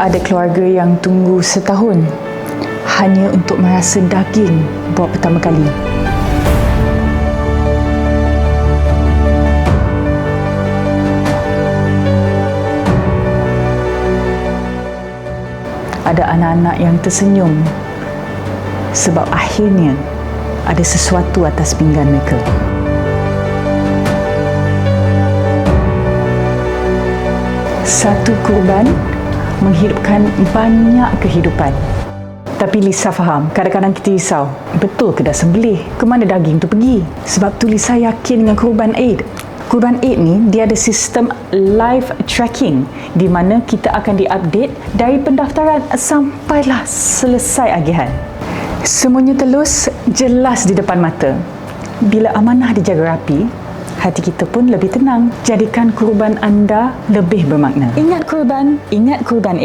Ada keluarga yang tunggu setahun hanya untuk merasa daging buat pertama kali. Ada anak-anak yang tersenyum sebab akhirnya ada sesuatu atas pinggan mereka. Satu kurban menghidupkan banyak kehidupan. Tapi Lisa faham, kadang-kadang kita risau, betul ke dah sembelih? Kemana daging tu pergi? Sebab tu Lisa yakin dengan Kurban Aid. Kurban Aid ni, dia ada sistem live tracking di mana kita akan diupdate dari pendaftaran sampailah selesai agihan. Semuanya telus, jelas di depan mata. Bila amanah dijaga rapi, hati kita pun lebih tenang. Jadikan kurban anda lebih bermakna. Ingat Kurban Aid.